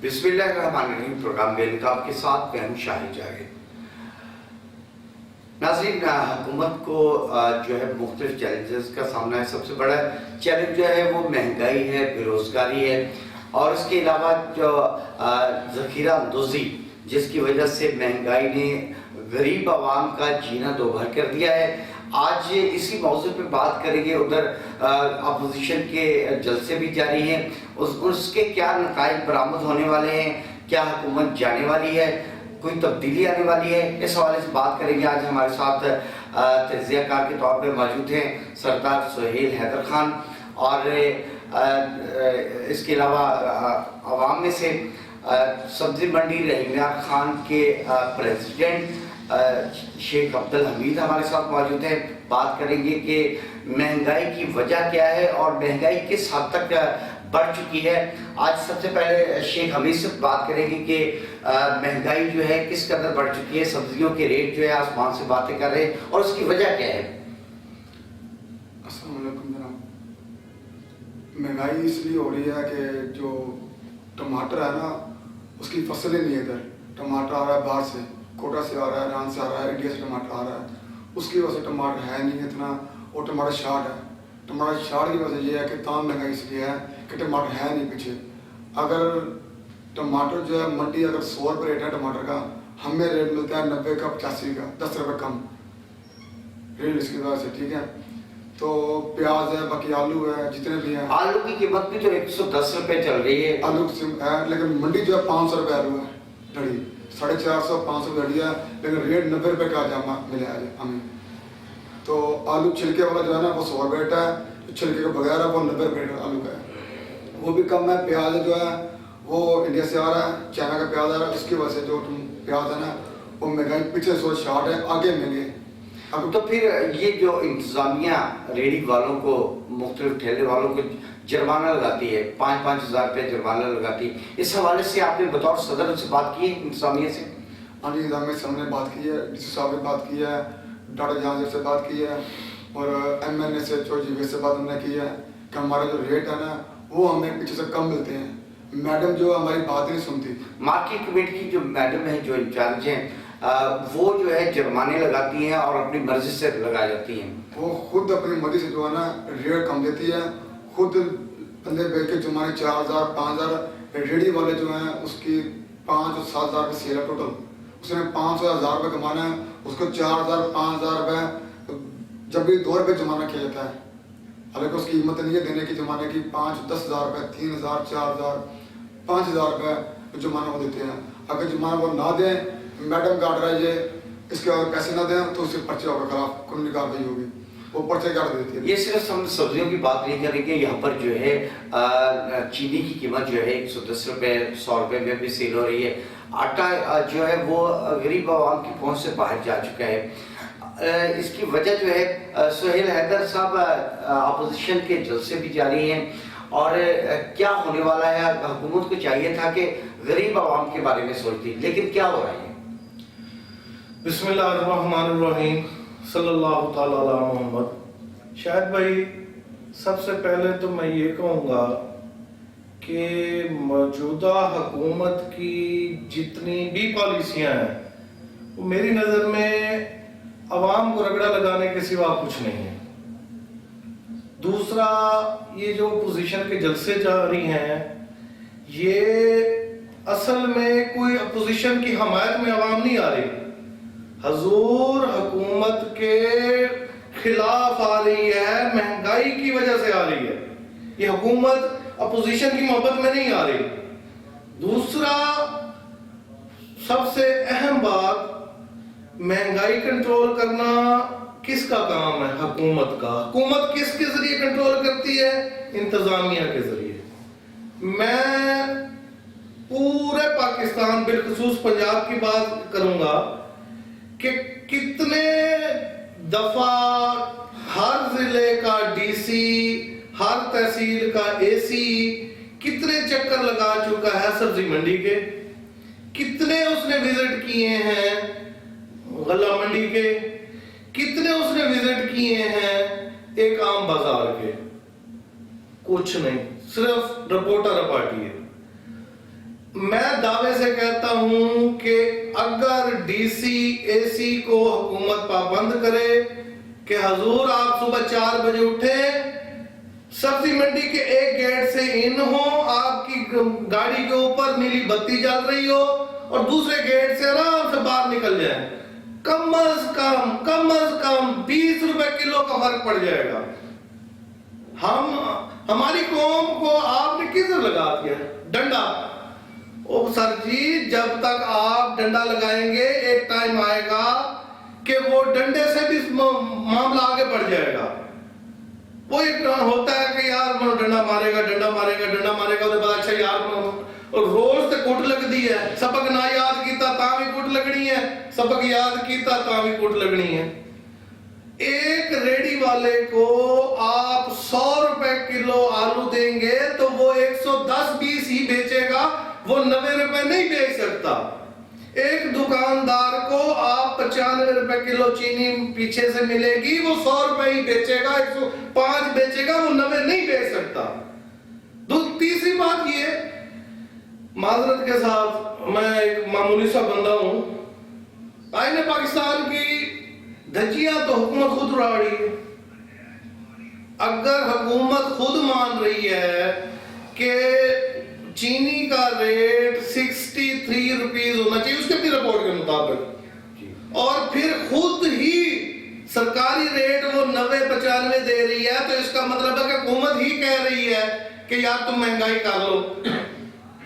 بسم اللہ الرحمن الرحیم پروگرام بے نقاب کے ساتھ میں ہوں شاہد جاوید۔ ناظرین، حکومت کو جو ہے مختلف چیلنجز کا سامنا ہے۔ سب سے بڑا چیلنج جو ہے وہ مہنگائی ہے، بے روزگاری ہے، اور اس کے علاوہ جو ذخیرہ اندوزی جس کی وجہ سے مہنگائی نے غریب عوام کا جینا دوبھر کر دیا ہے۔ آج اسی موضوع پہ بات کریں گے۔ ادھر اپوزیشن کے جلسے بھی جاری ہیں، اس کے کیا نتائج برآمد ہونے والے ہیں، کیا حکومت جانے والی ہے، کوئی تبدیلی آنے والی ہے، اس حوالے سے بات کریں گے۔ آج ہمارے ساتھ تجزیہ کار کے طور پہ موجود ہیں سردار سہیل حیدر خان، اور اس کے علاوہ عوام میں سے سبزی منڈی رحیمیات خان کے پریزیڈنٹ شیخ عبدالحمید ہمارے ساتھ موجود ہیں۔ بات کریں گے کہ مہنگائی کی وجہ کیا ہے اور مہنگائی کس حد تک بڑھ چکی ہے۔ آج سب سے پہلے شیخ حمید سے بات کریں گے کہ مہنگائی جو ہے کس قدر بڑھ چکی ہے، سبزیوں کے ریٹ جو ہے آسمان سے باتیں کر رہے ہیں، اور اس کی وجہ کیا ہے؟ السلام علیکم جناب۔ مہنگائی اس لیے ہو رہی ہے کہ جو ٹماٹر ہے نا، اس کی فصلیں نہیں ہے۔ ادھر ٹماٹر آ رہا ہے باہر سے، کوٹا سے آ رہا ہے، ایران سے آ رہا ہے، انڈیا سے ٹماٹر آ رہا ہے، اس کی وجہ سے ٹماٹر ہے نہیں اتنا، اور ٹماٹر شارٹ ہے۔ ٹماٹر شارٹ کی وجہ یہ ہے کہ تمام مہنگائی اس لیے ہے کہ ٹماٹر ہے نہیں پیچھے۔ اگر ٹماٹر جو ہے منڈی اگر 100 روپے ریٹ ہے ٹماٹر کا، ہمیں ریٹ ملتا ہے 90 کا 85 کا، 10 روپے کم ریٹ اس کی وجہ سے، ٹھیک ہے۔ تو پیاز ہے، باقی آلو ہے، جتنے بھی ہیں۔ آلو کی قیمت بھی تو 110 روپے چل رہی ہے۔ آلو ہے لیکن منڈی جو ہے 500 روپے آلو ہے ڈھڑی، 450 500 ڈھڑی ہے، لیکن ریٹ 90 روپے کا جامع ملے ہے ہمیں۔ تو آلو چھلکے والا جو ہے نا وہ 100 روپے ریٹ ہے، جو چھلکے کے بغیر ہے وہ 90 روپے ریٹ آلو کا ہے، وہ بھی کم ہے۔ پیاز جو ہے وہ انڈیا سے آ رہا ہے، چائنا کا پیاز آ رہا ہے، اس کی وجہ سے جو پیاز ہے نا وہ مہنگائی پیچھے سے شارٹ ہے، آگے مہنگے۔ اب تو پھر یہ جو انتظامیہ ریڑھی والوں کو، مختلف ٹھیلے والوں کو جرمانہ لگاتی ہے، 5-5 ہزار روپے جرمانہ لگاتی ہے، اس حوالے سے آپ نے بطور صدر سے بات کی ہے انتظامیہ سے؟ ہاں جی، انتظامیہ سے ہم نے بات کی ہے، ڈی سی صاحب نے بات کی ہے، ڈاکٹر جہانگیر سے بات کی ہے، اور ایم این اے سے چودھری سے بات ہم نے کی ہے کہ ہمارا جو ریٹ ہے نا وہ ہمیں پیچھے سے کم ملتے ہیں۔ میڈم جو ہماری بات نہیں سنتی۔ مارکیٹ کمیٹی کی جو میڈم ہے، جو انچارج ہیں، وہ جو ہے جرمانے لگاتی ہیں اور اپنی مرضی سے لگا جاتی ہیں۔ وہ خود اپنی مرضی سے جو ہے نا ریٹ کم دیتی ہے، خود بندے بیچ کے جرمانے 4000 5000، ریڑھی والے جو ہیں اس کی 5 اور 7 ہزار کی سیل ہے ٹوٹل، اس نے 500 1000 روپے کمانا ہے، اس کو 4000 5000 روپے جب بھی 2 روپے جرمانہ کیا جاتا ہے، حالانکہ اس کی ہمت نہیں ہے دینے کی جرمانے کی۔ 5 10 ہزار روپے، 3000 4000 5000 روپے جرمانہ وہ دیتے ہیں۔ اگر جرمانہ وہ نہ دیں، میڈم کا آرڈر ہے یہ، اس کے اگر پیسے نہ دیں تو اس سے پرچے ہوگا، خلاف قانونی کارروائی ہوگی، وہ پرچے کاٹ دیتی ہے۔ یہ صرف ہم سبزیوں کی بات نہیں کریں گے، یہاں پر جو ہے چینی کی قیمت جو ہے 110 روپے 100 روپے میں بھی سیل ہو رہی ہے۔ آٹا جو ہے وہ غریب عوام کی پہنچ سے باہر جا چکا ہے۔ اس کی وجہ جو ہے سہیل حیدر صاحب، اپوزیشن کے جلسے بھی جاری ہیں، اور کیا ہونے والا ہے؟ حکومت کو چاہیے تھا کہ غریب عوام کے بارے میں سوچتی، لیکن کیا ہو رہا ہے؟ بسم اللہ الرحمن الرحیم، صلی اللہ تعالیٰ علی محمد۔ شاہد بھائی، سب سے پہلے تو میں یہ کہوں گا کہ موجودہ حکومت کی جتنی بھی پالیسیاں ہیں وہ میری نظر میں عوام کو رگڑا لگانے کے سوا کچھ نہیں ہے۔ دوسرا، یہ جو اپوزیشن کے جلسے جاری ہیں، یہ اصل میں کوئی اپوزیشن کی حمایت میں عوام نہیں آ رہی، حضور حکومت کے خلاف آ رہی ہے، مہنگائی کی وجہ سے آ رہی ہے۔ یہ حکومت اپوزیشن کی محبت میں نہیں آ رہی۔ دوسرا، سب سے اہم بات، مہنگائی کنٹرول کرنا کس کا کام ہے؟ حکومت کا۔ حکومت کس کے ذریعے کنٹرول کرتی ہے؟ انتظامیہ کے ذریعے۔ میں پورے پاکستان بالخصوص پنجاب کی بات کروں گا کہ کتنے دفعہ ہر ضلع کا ڈی سی، ہر تحصیل کا اے سی کتنے چکر لگا چکا ہے سبزی منڈی کے، کتنے اس نے وزٹ کیے ہیں غلہ منڈی کے، کتنے اس نے وزٹ کیے ہیں ایک عام بازار کے؟ کچھ نہیں، صرف رپورٹر پارٹی ہے۔ دعوے سے کہتا ہوں کہ اگر ڈی سی اے سی کو حکومت پابند کرے کہ حضور آپ صبح 4 بجے اٹھیں، سبزی منڈی کے ایک گیٹ سے ان ہو، آپ کی گاڑی کے اوپر نیلی بتی جل رہی ہو اور دوسرے گیٹ سے آرام سے باہر نکل جائیں، کم از کم 20 روپے کلو کا فرق پڑ جائے گا۔ ہماری قوم کو آپ نے کس لگا دیا ڈنڈا؟ او سر جی، جب تک آپ ڈنڈا لگائیں گے ایک ٹائم آئے گا کہ وہ ڈنڈے سے بھی معاملہ آگے بڑھ جائے گا۔ وہ ایک ہوتا ہے کہ یار ڈنڈا مارے گا انہیں پتا اچھا یار روز تے کٹ لگ دی ہے، سبق نہ یاد کیتا تاں بھی کٹ لگنی ہے، سبق یاد کیتا تاں بھی کٹ لگنی ہے۔ ایک ریڈی والے کو آپ 100 روپے کلو آلو دیں گے تو وہ 110-20 ہی بیچے گا، وہ 90 روپے نہیں بیچ سکتا۔ ایک دکاندار کو آپ 95 روپے کلو چینی پیچھے سے ملے گی، وہ 100 روپے ہی بیچے گا، 105 بیچے گا، وہ 90 نہیں بیچ سکتا۔ تیسری بات یہ، معذرت کے ساتھ میں ایک معمولی سا بندہ ہوں، آئین پاکستان کی دھجیاں تو حکومت خود اڑا رہی ہے۔ اگر حکومت خود مان رہی ہے کہ چینی کا ریٹ 63 روپیز ہونا چاہیے اس کے اپنی رپورٹ کے مطابق، اور پھر خود ہی سرکاری ریٹ وہ 90-95 دے رہی ہے، تو اس کا مطلب ہے کہ حکومت ہی کہہ رہی ہے کہ یار تم مہنگائی کر لو،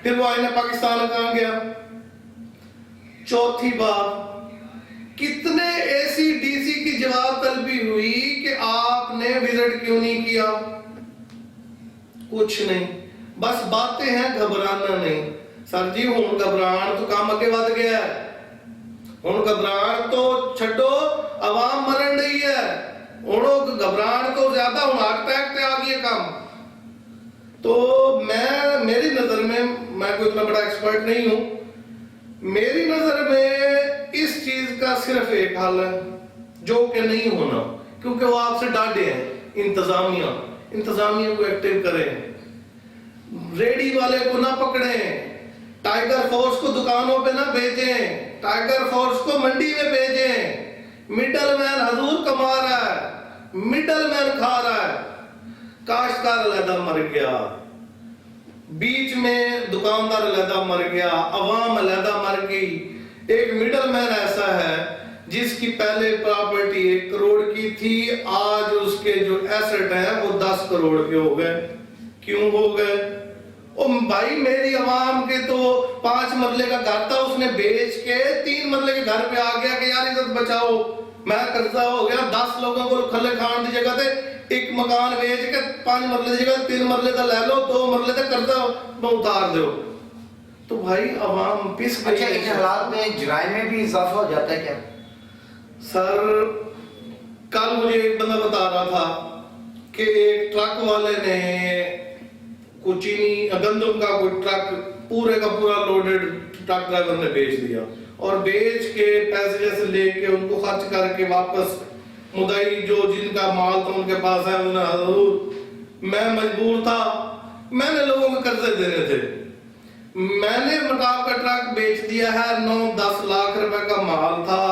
پھر وہ آئین پاکستان کہاں گیا؟ چوتھی بات، کتنے اے سی ڈی سی کی جواب طلبی ہوئی کہ آپ نے وزٹ کیوں نہیں کیا؟ کچھ نہیں، بس باتیں ہیں، گھبرانا نہیں۔ سر جی ہوں گھبران تو کام اگے ود گیا ہے، ہوں گھبران تو چھڈو، عوام مرن رہی ہے، ہوں گھبران تو زیادہ، ہوں ہارٹ اٹیک تے آ گئی ہے کام۔ تو میری نظر میں کوئی اتنا بڑا ایکسپرٹ نہیں ہوں، میری نظر میں اس چیز کا صرف ایک حل ہے جو کہ نہیں ہونا، کیونکہ وہ آپ سے ڈانٹے ہیں انتظامیہ کو ایکٹیو کریں، ریڈی والے کو نہ پکڑیں، ٹائیگر فورس کو دکانوں پہ نہ بھیجیں، ٹائیگر فورس کو منڈی میں بھیجیں۔ مڈل مین حضور کما رہا ہے، مڈل مین کھا رہا ہے، کاشتکار علیحدہ مر گیا، بیچ میں دکاندار علیحدہ مر گیا، عوام علیحدہ مر گئی۔ ایک مڈل مین ایسا ہے جس کی پہلے پراپرٹی 1 کروڑ کی تھی، آج اس کے جو ایسٹ ہیں وہ 10 کروڑ کے ہو گئے۔ کیوں ہو گئے؟ بھائی میری عوام کے تو 5 مرلے کا گھر تھا، اس نے بیچ کے 3 مرلے کے گھر پہ آ گیا کہ یار عزت بچاؤ، میں قرضہ ہو گیا، 10 لوگوں کو کھلے کھان دی جگہ تے ایک مکان بیچ کے 5 مرلے دی جگہ 3 مرلے دا لے لو، 2 مرلے دا قرضہ اتار دو۔ تو بھائی عوام پس گئی۔ اچھا ان حالات میں جرائم میں بھی اضافہ ہو جاتا ہے کیا؟ سر کل مجھے ایک بندہ بتا رہا تھا کہ ایک ٹرک والے نے کچھ چینی گندم کا کوئی ٹرک پورے کا پورا لوڈڈ ٹرک ڈرائیور نے بیچ دیا، اور بیچ کے پیسے جیسے لے کے ان کو خرچ کر کے واپس مدعی جو جن کا مال تھا ان کے پاس ہے، انہوں نے حضور میں مجبور تھا، میں نے لوگوں کو قرضے دینے تھے، میں نے مٹاپ کا ٹرک بیچ دیا ہے، 9-10 لاکھ روپے کا مال تھا،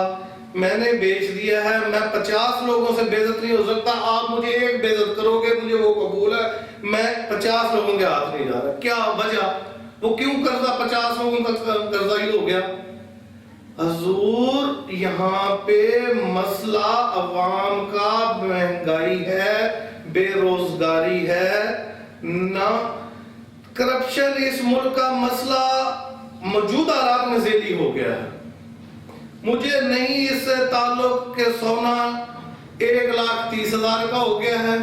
میں نے بیچ دیا ہے، میں 50 لوگوں سے بے عزت نہیں ہو سکتا، آپ مجھے ایک بے عزت کرو گے مجھے وہ قبول ہے، میں 50 لوگوں کے ہاتھ نہیں جا رہا۔ کیا وجہ؟ وہ کیوں قرضہ 50 لوگوں کا قرضہ ہی ہو گیا؟ حضور یہاں پہ مسئلہ عوام کا مہنگائی ہے، بے روزگاری ہے، نہ کرپشن اس ملک کا مسئلہ موجودہ حالات میں ذیلی ہو گیا ہے۔ مجھے نہیں اس سے تعلق کہ سونا 1,30,000 کا ہو گیا ہے،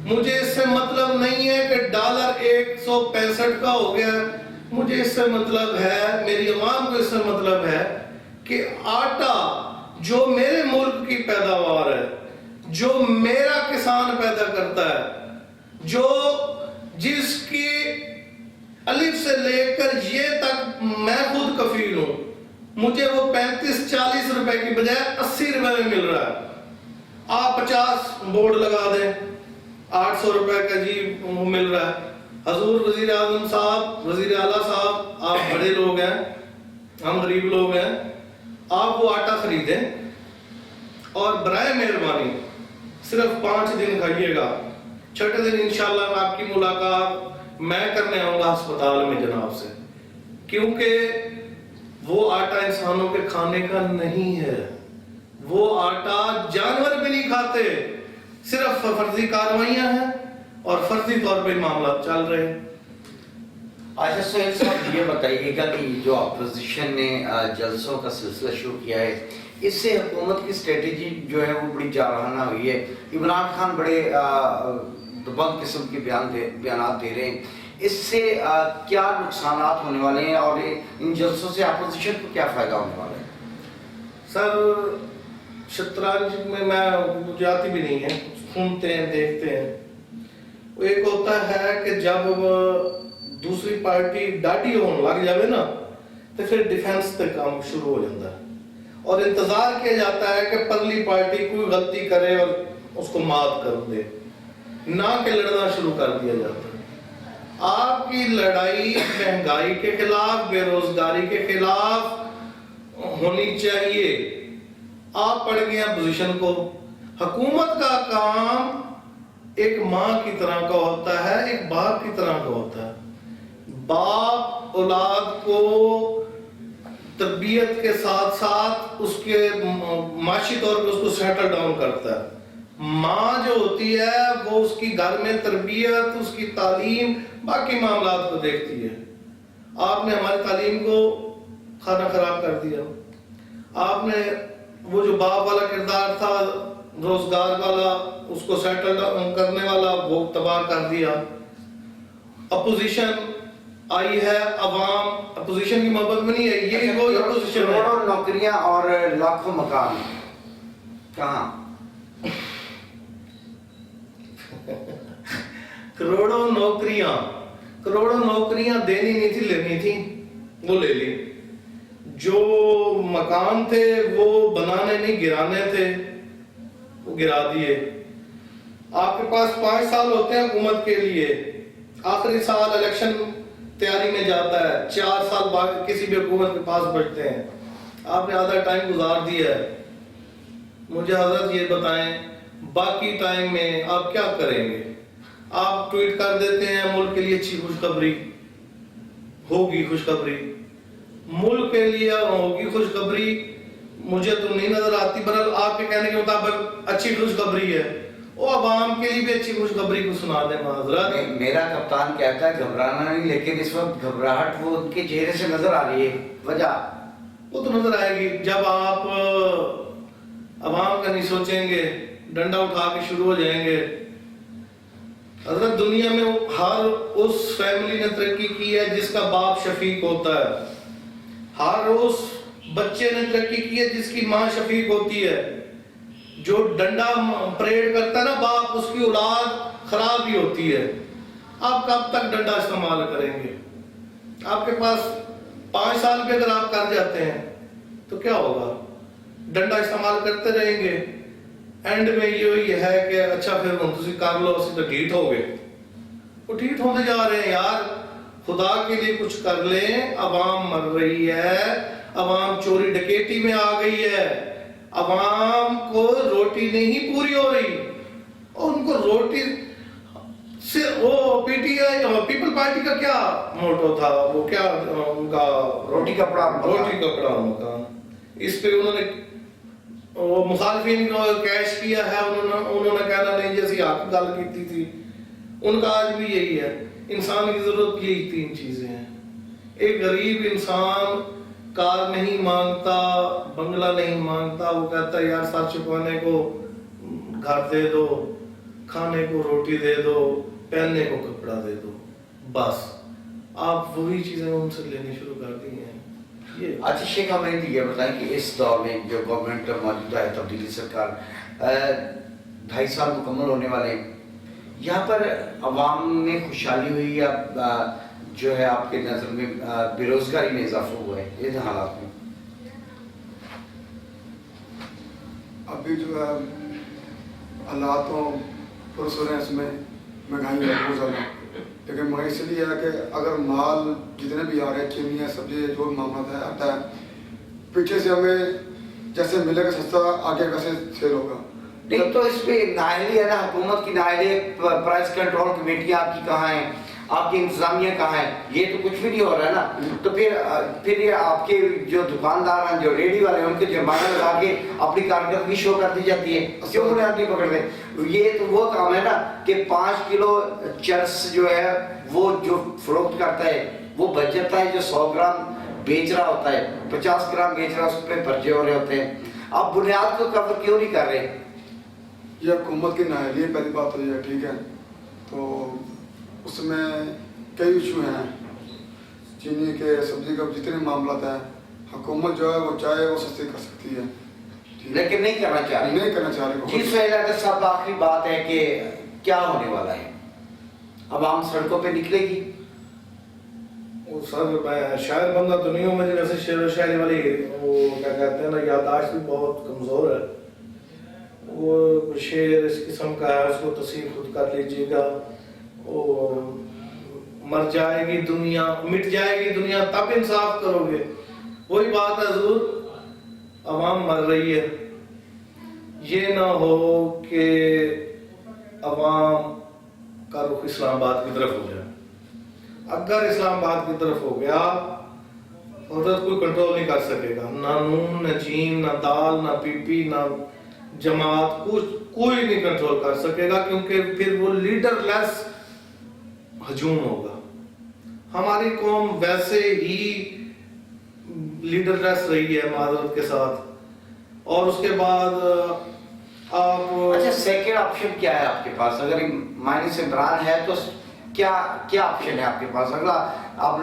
مجھے اس سے مطلب نہیں ہے کہ ڈالر 165 کا ہو گیا ہے، مجھے اس سے مطلب ہے، میری عوام کو اس سے مطلب ہے کہ آٹا جو میرے ملک کی پیداوار ہے، جو میرا کسان پیدا کرتا ہے، جو جس کی الف سے لے کر یہ تک میں خود کفیل ہوں، مجھے وہ 35-40 روپے کی بجائے 80 روپے میں مل رہا ہے۔ آپ 50 بورڈ لگا دیں، 800 روپے کا جی مل رہا ہے۔ حضور وزیر اعظم صاحب، وزیر اعلیٰ صاحب، آپ بڑے لوگ ہیں، ہم غریب لوگ ہیں، آپ وہ آٹا خریدیں اور برائے مہربانی صرف 5 دن کھائیے گا، چھٹے دن انشاءاللہ آپ کی ملاقات میں کرنے آؤں گا ہسپتال میں جناب سے، کیونکہ وہ آٹا انسانوں کے کھانے کا نہیں ہے، وہ آٹا جانور بھی نہیں کھاتے، صرف فرضی کارروائیاں ہیں اور فرضی طور پہ معاملات چل رہے ہیں۔ اچھا سہیل صاحب یہ بتائیے گا کہ جو اپوزیشن نے جلسوں کا سلسلہ شروع کیا ہے، اس سے حکومت کی اسٹریٹجی جو ہے وہ بڑی جارحانہ ہوئی ہے، عمران خان بڑے دبنگ قسم کے بیانات دے رہے ہیں، اس سے کیا نقصانات ہونے والے ہیں اور ان جلسوں سے اپوزیشن کو کیا فائدہ ہونے والا ہے؟ سر شطرنج میں جاتی بھی نہیں ہے، سنتے ہیں دیکھتے ہیں، وہ ایک ہوتا ہے کہ جب دوسری پارٹی ڈاٹی ہونے لگ جاوے نا تو پھر ڈیفنس پہ کام شروع ہو جاتا ہے اور انتظار کیا جاتا ہے کہ پرلی پارٹی کوئی غلطی کرے اور اس کو مات کر دے، نہ کہ لڑنا شروع کر دیا جاتا ہے۔ آپ کی لڑائی مہنگائی کے خلاف، بے روزگاری کے خلاف ہونی چاہیے۔ آپ پڑھ گئے ہیں پوزیشن کو، حکومت کا کام ایک ماں کی طرح کا ہوتا ہے، ایک باپ کی طرح کا ہوتا ہے۔ باپ اولاد کو تربیت کے ساتھ ساتھ اس کے معاشی طور پر اس کو سیٹل ڈاؤن کرتا ہے۔ ماں جو ہوتی ہے وہ اس کی گھر میں تربیت، اس کی تعلیم، باقی معاملات کو دیکھتی ہے۔ آپ نے ہماری تعلیم کو کھانا خراب کر دیا، آپ نے وہ جو باپ والا کردار تھا، روزگار والا، اس کو سیٹل کرنے والا، وہ تباہ کر دیا۔ اپوزیشن آئی ہے، عوام اپوزیشن کی محبت میں نہیں ہے، یہ وہ اپوزیشن ہے۔ کروڑوں نوکریاں اور لاکھوں مکان کہاں؟ کروڑوں نوکریاں دینی نہیں تھی، لینی تھی، وہ لے لی۔ جو مکان تھے وہ بنانے نہیں گرانے تھے، وہ گرا دیے۔ آپ کے پاس 5 سال ہوتے ہیں حکومت کے لیے، آخری سال الیکشن تیاری میں جاتا ہے، 4 سال بعد کسی بھی حکومت کے پاس بچتے ہیں، آپ نے آدھا ٹائم گزار دیا ہے۔ مجھے حضرت یہ بتائیں باقی ٹائم میں آپ کیا کریں گے؟ آپ ٹویٹ کر دیتے ہیں ملک کے لیے اچھی خوشخبری ہوگی، خوشخبری ملک کے لیے ہوگی خوشخبری، مجھے تو نہیں نظر آتی، بہرحال آپ کے کہنے کے مطابق اچھی خوشخبری ہے، وہ عوام کے لیے بھی اچھی خوشخبری کو سنا دیں حضرت۔ میرا کپتان کہتا ہے گھبرانا نہیں، لیکن اس وقت گھبراہٹ وہ ان کے چہرے سے نظر آ رہی ہے، وجہ وہ تو نظر آئے گی جب آپ عوام کا نہیں سوچیں گے، ڈنڈا اٹھا کے شروع ہو جائیں گے۔ حضرت دنیا میں ہر اس فیملی نے ترقی کی ہے جس کا باپ شفیق ہوتا ہے، ہر اس بچے نے ترقی کی ہے جس کی ماں شفیق ہوتی ہے۔ جو ڈنڈا پریڈ کرتا ہے نا باپ، اس کی اولاد خراب ہی ہوتی ہے۔ آپ کب تک ڈنڈا استعمال کریں گے؟ آپ کے پاس 5 سال پہ اگر آپ کر جاتے ہیں تو کیا ہوگا؟ ڈنڈا استعمال کرتے رہیں گے، اینڈ میں یہ ہے کہ اچھا پھر تسی کر لو، اسی تو ڈھیٹ ہو گئے۔ وہ ڈھیٹ ہوتے جا رہے ہیں یار، خدا کے لیے کچھ کر لیں، عوام مر رہی ہے، عوام چوری ڈکیٹی میں آ گئی ہے، عوام کو روٹی نہیں پوری ہو رہی، اور ان کو روٹی سے وہ P T I people party کا کیا موٹو تھا، وہ کیا ان کا روٹی کپڑا مکان، اس پہ انہوں نے وہ مخالفین کو کیش کیا ہے، انہوں نے کہنا نہیں جیسی آپ گل کی تھی۔ ان کا آج بھی یہی ہے، انسان کی ضرورت یہی 3 چیزیں ہیں۔ ایک غریب انسان کار نہیں مانگتا، بنگلہ نہیں مانگتا، وہ کہتا ہے یار سر چھپانے کو گھر دے دو، کھانے کو روٹی دے دو، پہننے کو کپڑا دے دو، بس۔ آپ وہی چیزیں ان سے لینی شروع کر دی ہیں۔ اچھا شیخ ہمیں یہ بتائیں کہ اس دور میں جو گورنمنٹ موجودہ ہے، تبدیلی سرکار 2.5 سال مکمل ہونے والے ہیں، یہاں پر عوام میں خوشحالی ہوئی یا جو ہے آپ کے نظر میں بے روزگاری میں اضافہ ہوا ہے ان حالات میں؟ ابھی جو ہے حالاتوں پرسر ہیں، اس میں مہنگائی ہے بہت زیادہ، لیکن مگر اس لیے ہے کہ اگر مال جتنے بھی آ رہے ہیں چینی ہے سبزی جو بھی معاملات ہے آتا ہے پیچھے سے ہمیں جیسے ملے گا سستا آگے ویسے سیل ہوگا. نہیں تو اس پہ نااہلی ہے نا, حکومت کی نااہلی ہے, پرائس کنٹرول کمیٹی آپ کی کہاں ہے, آپ کی انتظامیہ کہاں ہے, یہ تو کچھ بھی نہیں ہو رہا ہے نا. تو پھر یہ آپ کے جو دکاندار ہیں جو ریڈی والے ہیں ان کے جرمانہ لگا کے اپنی کارکردگی شو کر دی جاتی ہے, کیوں انہیں نہیں پکڑتے؟ یہ تو وہ کام ہے نا کہ 5 کلو چرس جو ہے وہ جو فروخت کرتا ہے وہ بچ جاتا ہے, جو 100 گرام بیچ رہا ہوتا ہے 50 گرام بیچ رہا, اس پہ پرچے ہو رہے ہوتے ہیں. آپ بنیاد کو کور کیوں نہیں کر رہے؟ یہ حکومت کی نااہلی ہے پہلی بات تو یہ, ٹھیک ہے, تو اس میں کئی ایشو ہیں چینی کے سبزی کا جتنے معاملات ہیں حکومت جو ہے وہ چاہے وہ سستی کر سکتی ہے لیکن نہیں کرنا چاہ رہی. نہیں کرنا چاہ رہی. جی سہیل احمد صاحب, آخری بات ہے کہ کیا ہونے والا ہے, عوام سڑکوں پہ نکلے گی؟ وہ سر شاعر بندہ دنیا میں جیسے شعر و شاعری والی وہ کیا کہتے ہیں نا, یادداشت بھی بہت کمزور ہے. وہ شعر اس قسم کا ہے, اس کو تصحیح خود کر لیجیے گا. وہ مر جائے گی دنیا, مٹ جائے گی دنیا تب انصاف کرو گے. وہی بات ہے حضور, عوام مر رہی ہے. یہ نہ ہو کہ عوام کا رخ اسلام آباد کی طرف ہو جائے. اگر اسلام آباد کی طرف ہو گیا حضرت کوئی کنٹرول نہیں کر سکے گا, نہ نون نہ جیم نہ دال نہ پی پی نہ جماعت, کوئی نہیں کنٹرول کر سکے گا, کیونکہ پھر وہ لیڈر لیس ہجوم ہوگا. ہماری قوم ویسے ہی لیڈر لیس رہی ہے معذرت کے ساتھ. اور اس کے بعد آپ اچھا سیکنڈ آپشن کیا ہے آپ کے پاس؟ اگر مائنس عمران ہے تو کیا آپشن ہے آپ کے پاس اگلا؟ آپ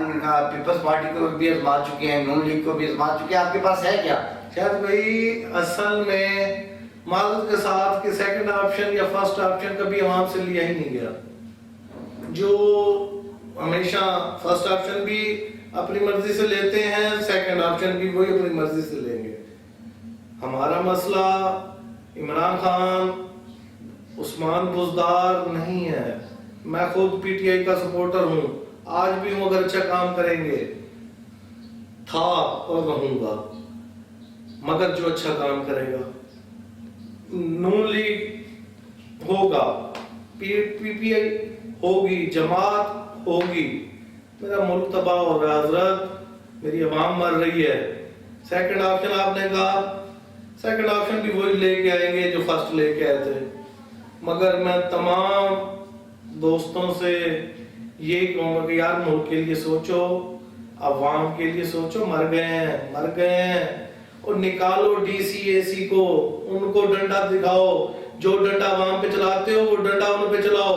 پیپلز پارٹی کو بھی آزما چکے ہیں, نون لیگ کو بھی آزما چکے ہیں, آپ کے پاس ہے کیا؟ شاید بھائی اصل میں معذرت کے ساتھ کہ سیکنڈ آپشن یا فرسٹ آپشن کبھی عوام سے لیا ہی نہیں گیا. جو ہمیشہ فرسٹ آپشن بھی اپنی مرضی سے لیتے ہیں, سیکنڈ آپشن بھی وہی اپنی مرضی سے لیں گے. ہمارا مسئلہ عمران خان عثمان بزدار نہیں ہے. میں خود پی ٹی آئی کا سپورٹر ہوں, آج بھی ہوں, اگر اچھا کام کریں گے تھا اور رہوں گا, مگر جو اچھا کام کرے گا. نون لیگ ہوگا, پی پی آئی ہوگی, جماعت ہوگی, میرا ملک تباہ ہو رہا ہے حضرت, میری عوام مر رہی ہے. سیکنڈ آپشن آپ نے کہا, سیکنڈ آپشن بھی وہی لے کے آئیں گے جو فرسٹ لے کے آئے تھے. مگر میں تمام دوستوں سے یہی کہوں گا کہ یار ملک کے لیے سوچو, عوام کے لیے سوچو. مر گئے ہیں اور نکالو ڈی سی اے سی کو, ان کو ڈنڈا دکھاؤ. جو ڈنڈا عوام پہ چلاتے ہو وہ ڈنڈا ان پہ چلاؤ.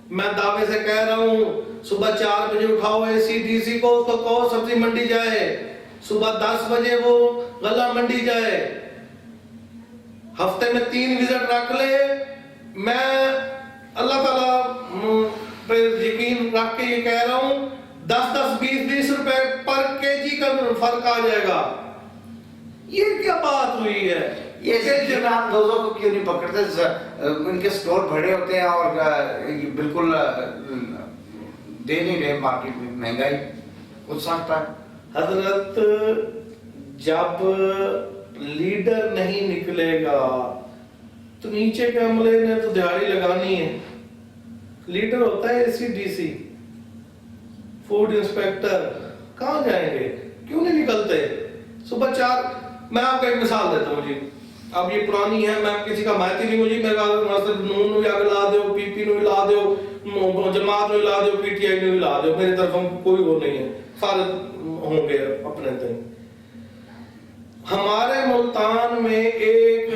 میں دعوے سے کہہ رہا ہوں, صبح 4 بجے اٹھاؤ اے سی ڈی سی کو, اس کو کہو سبزی منڈی جائے. صبح 10 بجے وہ غلہ منڈی جائے. ہفتے میں 3 وزٹ رکھ لے. میں اللہ تعالیٰ پہ یقین رکھ کے یہ کہہ رہا ہوں 10-20 روپے پر کے جی کا فرق آ جائے گا. یہ کیا بات ہوئی ہے؟ یہ جناب دوزوں کو کیوں نہیں پکڑتے؟ ان کے سٹور بڑے ہوتے ہیں اور بالکل دے نہیں رہے مارکیٹ میں, مہنگائی کچھ سکتا ہے. حضرت جب لیڈر نہیں نکلے گا تو نیچے کے عملے نے تو دہاڑی لگانی ہے. لیڈر ہوتا ہے A C D C, food inspector, کہاں جائیں گے؟ کیوں نہیں نکلتے؟ صبح 4, میں آپ کو ایک مثال دیتا ہوں جی, اب یہ پرانی ہے, میں کسی کا ماہتی نہیں ہوں جی. میں کہا نون نو یا لا دیو, پی پی نو لا دیو, جماعت نو لا دیو, پی ٹی آئی نو لا دیو, میری طرف کوئی وہ نہیں ہے, سارے ہوں گے اپنے دن. ہمارے ملتان میں ایک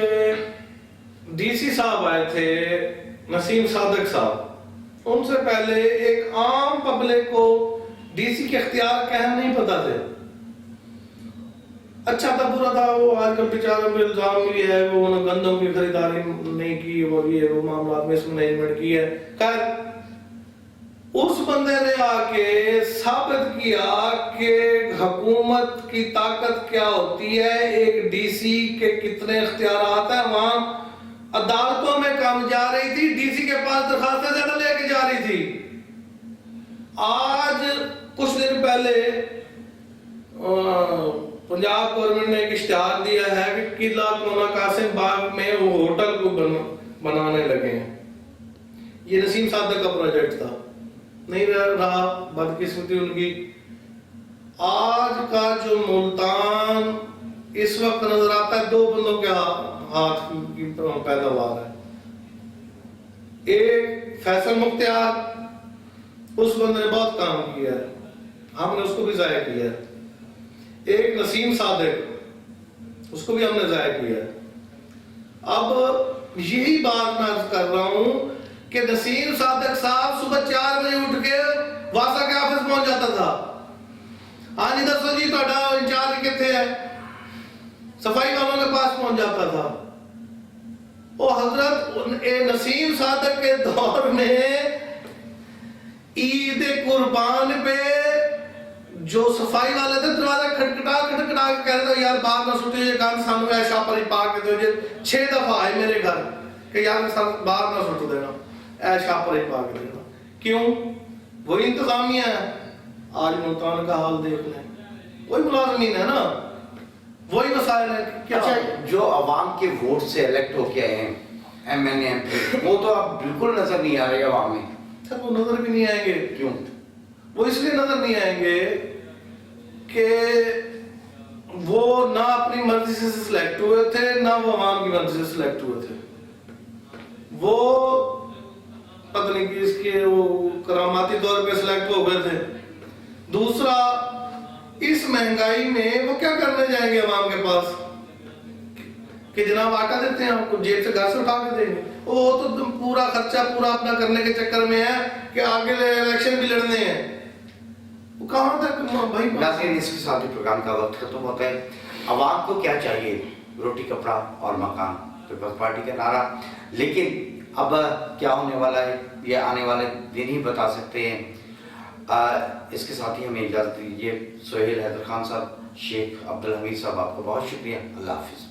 ڈی سی صاحب آئے تھے, نسیم صادق صاحب. ان سے پہلے ایک عام پبلک کو ڈی سی کے اختیار کہنا نہیں پتا تھے. اچھا تھا برا تھا, وہ آج کل بیچاروں پہ الزام بھی ہے, وہ گندم کی خریداری نہیں کی اور یہ وہ معاملات میں اس مینجمنٹ کی ہے. خیر اس بندے نے آ کے ثابت کیا کہ حکومت کی طاقت کیا ہوتی ہے, ایک ڈی سی کے کتنے اختیارات ہیں. وہاں عدالتوں میں کم جا رہی تھی, ڈی سی کے پاس درخواستیں زیادہ لے کے جا رہی تھی. آج کچھ دن پہلے پنجاب گورنمنٹ نے ایک اشتہار دیا ہے کہ قلعہ مولانا قاسم باغ میں وہ ہوٹل کو بنانے لگے ہیں. یہ نسیم صادق کا پروجیکٹ تھا, نہیں رہا, بدقسمتی ان کی. آج کا جو ملتان اس وقت نظر آتا ہے 2 بندوں کے ہاتھ کی پیداوار ہے. ایک فیصل مختار, اس بندے نے بہت کام کیا ہے, ہم نے اس کو بھی ضائع کیا ہے. ایک نسیم صادق, اس کو بھی ہم نے ضائع کیا ہے. اب یہی بات میں عرض کر رہا ہوں کہ نسیم صادق صاحب صبح 4 بجے اٹھ کے واسا کے آفس پہنچ جاتا تھا. ہاں جی دسو جی تہاڈا انچارج کتنے ہے, صفائی والوں کے پاس پہنچ جاتا تھا. وہ حضرت نسیم صادق کے دور میں عید قربان پہ جو صفائی والے تھے دروازہ کھٹکھٹا کے کہہ رہے تھے یار باہر نہ سٹے, یہ گند سانو ایشا پری پا کے دو. یہ 6 دفعہ آئے میرے گھر کہ یار باہر نہ سٹ دینا, ایشا پری پا کے دینا. کیوں؟ وہی انتظامیہ ہے. آج ملتان کا حال دیکھ لیں, وہی ملازمین ہے نا, وہی مسائل ہیں. کیا جو عوام کے ووٹ سے الیکٹ ہو کے آئے ہیں MNA MP, وہ تو اب بالکل نظر نہیں آ رہے عوام میں. سر وہ نظر بھی نہیں آئیں گے. کیوں؟ وہ اس لیے نظر نہیں آئیں گے کہ وہ نہ اپنی مرضی سے سلیکٹ ہوئے تھے, نہ وہ عوام کی مرضی سے سلیکٹ ہوئے تھے. وہ پتہ نہیں کہ اس کے وہ کراماتی طور پہ سلیکٹ ہو گئے تھے. دوسرا, اس مہنگائی میں وہ کیا کرنے جائیں گے عوام کے پاس کہ جناب آٹا دیتے ہیں آپ کو, جیب سے گھر سے اٹھا کے دیں گے. وہ تو پورا خرچہ پورا اپنا کرنے کے چکر میں ہے کہ آگے الیکشن بھی لڑنے ہیں. وہ کہاں تک بھائی. ناظرین, اس کے ساتھ ہی پروگرام کا وقت ختم ہوتا ہے. عوام کو کیا چاہیے؟ روٹی کپڑا اور مکان, پیپلز پارٹی کا نعرہ. لیکن اب کیا ہونے والا ہے یہ آنے والے دن ہی بتا سکتے ہیں. اس کے ساتھ ہی ہمیں اجازت دیجیے. سہیل حیدر خان صاحب, شیخ عبدالحمید صاحب, آپ کو بہت شکریہ. اللہ حافظ.